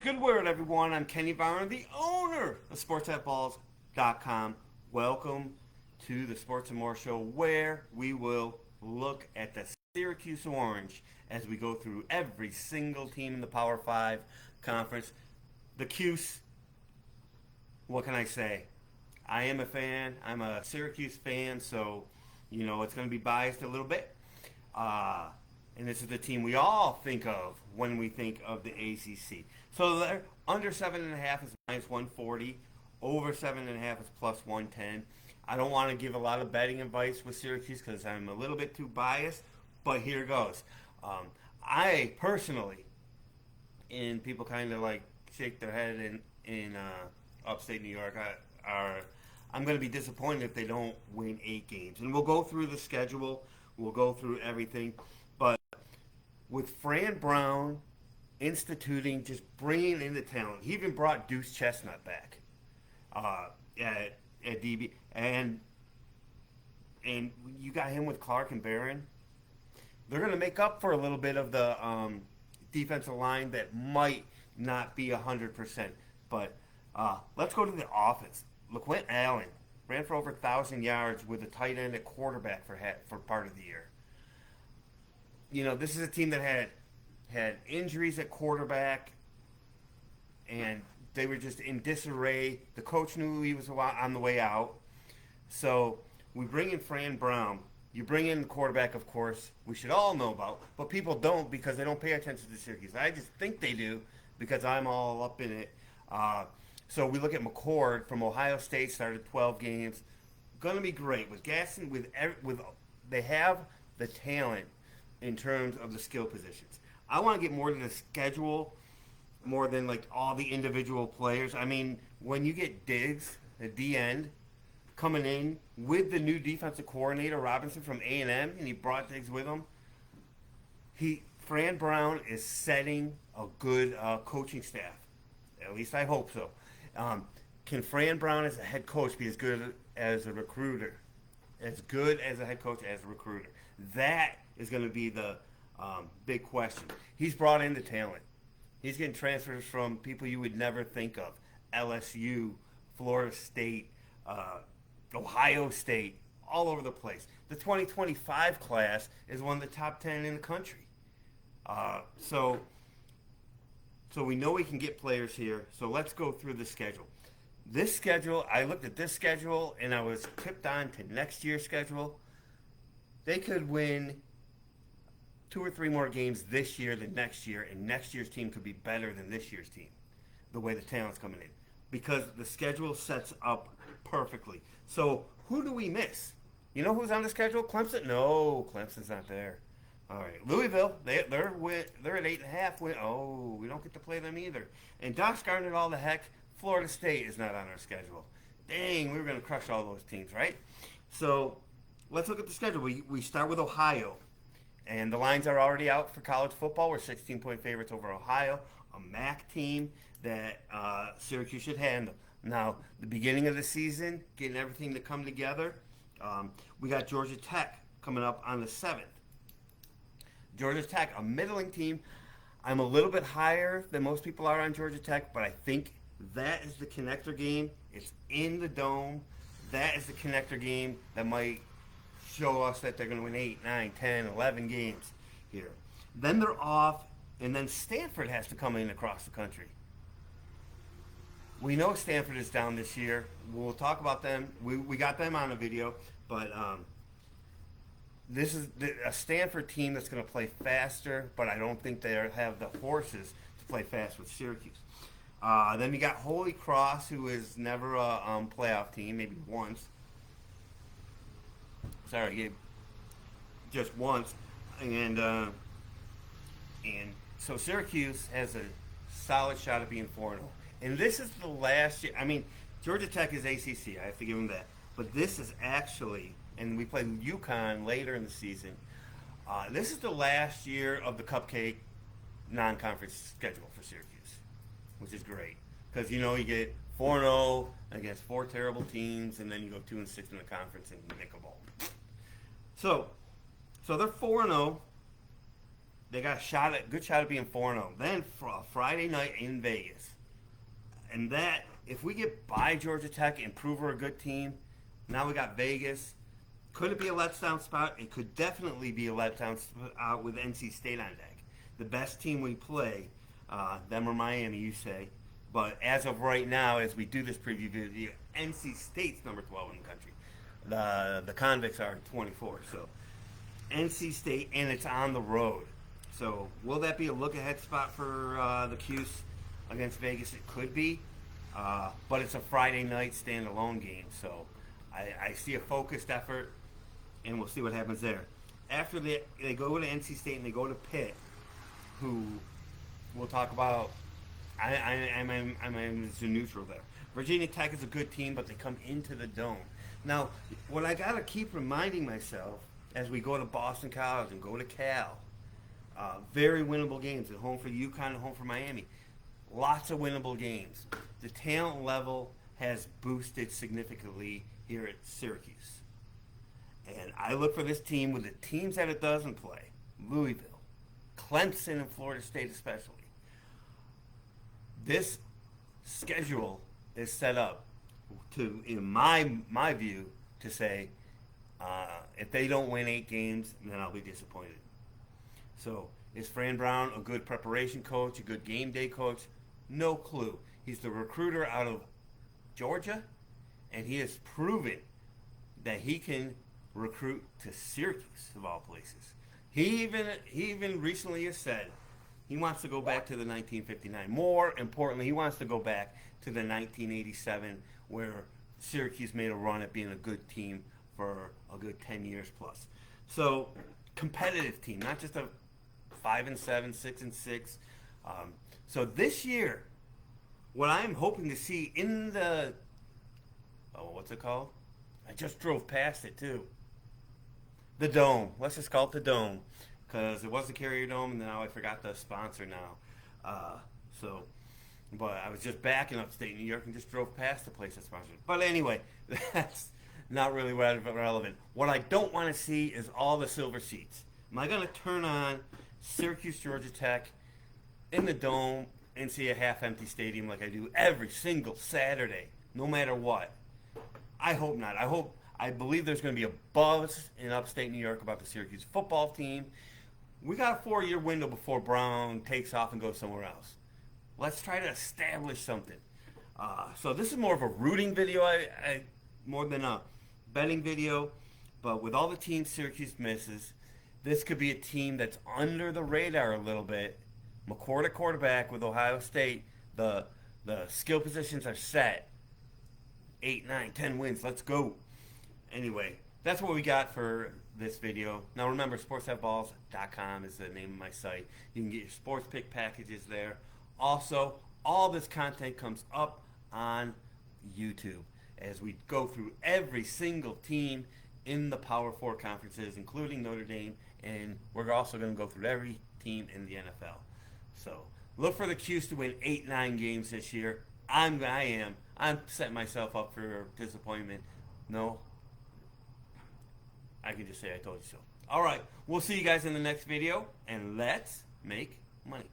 Good word, everyone. I'm Kenny Byron, the owner of SportsBooks.com. Welcome to the Sports and More Show, where we will look at the Syracuse Orange as we go through every single team in the Power 5 conference. The Cuse, what can I say? I am a fan. I'm a Syracuse fan, so, it's going to be biased a little bit. And this is the team we all think of when we think of the ACC. So they're under 7.5 is minus 140. Over 7.5 is plus 110. I don't want to give a lot of betting advice with Syracuse because I'm a little bit too biased, but here goes. I personally, and people kind of like shake their head in upstate New York, I'm going to be disappointed if they don't win 8 games. And we'll go through the schedule. We'll go through everything. But with Fran Brown instituting, just bringing in the talent, he even brought Deuce Chestnut back at DB, and you got him with Clark and Barron. They're going to make up for a little bit of the defensive line that might not be 100%. But let's go to the offense. LaQuint Allen ran for over 1,000 yards with a tight end at quarterback for part of the year. This is a team that had injuries at quarterback, and they were just in disarray. The coach knew he was on the way out. So we bring in Fran Brown. You bring in the quarterback, of course, we should all know about, but people don't because they don't pay attention to Syracuse. I just think they do because I'm all up in it. So we look at McCord from Ohio State, started 12 games. Going to be great. With Gaston, they have the talent in terms of the skill positions. I want to get more to the schedule more than like all the individual players. I mean, when you get Diggs, the D-end, coming in with the new defensive coordinator, Robinson from A&M, and he brought Diggs with him, Fran Brown is setting a good coaching staff. At least I hope so. Can Fran Brown as a head coach be as good as a recruiter? As good as a head coach as a recruiter? That is going to be the big question. He's brought in the talent. He's getting transfers from people you would never think of. LSU, Florida State, Ohio State, all over the place. The 2025 class is one of the top 10 in the country. So we know we can get players here. So let's go through the schedule. This schedule, I looked at this schedule and I was tipped on to next year's schedule. They could win 2 or 3 more games this year than next year, and next year's team could be better than this year's team, the way the talent's coming in, because the schedule sets up perfectly. So who do we miss? You know who's on the schedule? Clemson? No, Clemson's not there. All right, Louisville, they're at 8.5. Oh, we don't get to play them either. And Doc Gardner, all the heck, Florida State is not on our schedule. Dang, we were going to crush all those teams, right? So let's look at the schedule. We start with Ohio, and the lines are already out for college football. We're 16-point favorites over Ohio, a MAC team that Syracuse should handle. Now, the beginning of the season, getting everything to come together, we got Georgia Tech coming up on the 7th. Georgia Tech, a middling team. I'm a little bit higher than most people are on Georgia Tech, but I think that is the connector game. It's in the Dome. That is the connector game that might show us that they're going to win 8, 9, 10, 11 games here. Then they're off, and then Stanford has to come in across the country. We know Stanford is down this year. We'll talk about them. We got them on a video, but this is a Stanford team that's going to play faster, but I don't think they have the horses to play fast with Syracuse. Then you got Holy Cross, who is never a playoff team, maybe once. Sorry, just once. And so Syracuse has a solid shot at being 4-0. And this is the last year. I mean, Georgia Tech is ACC. I have to give them that. But this is actually, and we play UConn later in the season. This is the last year of the cupcake non-conference schedule for Syracuse, which is great. Because, you get 4-0 against 4 terrible teams, and then you go 2-6 in the conference and make a bowl. So they're 4-0. they got good shot at being 4-0. Then Friday night in Vegas, and that if we get by Georgia Tech and prove we're a good team, now we got Vegas. Could it be a letdown spot? It could definitely be a letdown spot with NC State on deck. The best team we play, them or Miami, you say. But as of right now, as we do this preview video, NC State's number 12 in the country. The Convicts are 24. So NC State, and it's on the road. So will that be a look-ahead spot for the Cuse against Vegas? It could be. But it's a Friday night standalone game. So I see a focused effort, and we'll see what happens there. After they go to NC State and they go to Pitt, who we'll talk about. I'm a neutral there. Virginia Tech is a good team, but they come into the Dome. Now, what I got to keep reminding myself as we go to Boston College and go to Cal, very winnable games. At home for UConn and home for Miami. Lots of winnable games. The talent level has boosted significantly here at Syracuse. And I look for this team with the teams that it doesn't play. Louisville, Clemson, and Florida State especially. This schedule is set up to, in my view, to say if they don't win 8 games, then I'll be disappointed. So is Fran Brown a good preparation coach, a good game day coach? No clue. He's the recruiter out of Georgia, and he has proven that he can recruit to Syracuse, of all places. He even recently has said he wants to go back to the 1959. More importantly, he wants to go back to the 1987, where Syracuse made a run at being a good team for a good 10 years plus. So, competitive team, not just a 5-7, 6-6. So this year, what I'm hoping to see in the what's it called? I just drove past it too. The Dome. Let's just call it the Dome, because it was the Carrier Dome, and now I forgot the sponsor now. But I was just back in upstate New York and just drove past the place that sponsored it. But anyway, that's not really relevant. What I don't want to see is all the silver seats. Am I going to turn on Syracuse, Georgia Tech in the Dome and see a half-empty stadium like I do every single Saturday, no matter what? I hope not. I believe there's going to be a buzz in upstate New York about the Syracuse football team. We got a 4-year window before Brown takes off and goes somewhere else. Let's try to establish something. So this is more of a rooting video more than a betting video. But with all the teams Syracuse misses, this could be a team that's under the radar a little bit. McCord at quarterback with Ohio State. The skill positions are set. 8, 9, 10 wins. Let's go. Anyway, that's what we got for this video. Now remember, sportsbooks.com is the name of my site. You can get your sports pick packages there. Also, all this content comes up on YouTube as we go through every single team in the Power 4 conferences, including Notre Dame, and we're also going to go through every team in the NFL. So look for the Cuse to win 8, 9 games this year. I'm setting myself up for disappointment. No, I can just say I told you so. All right, we'll see you guys in the next video, and let's make money.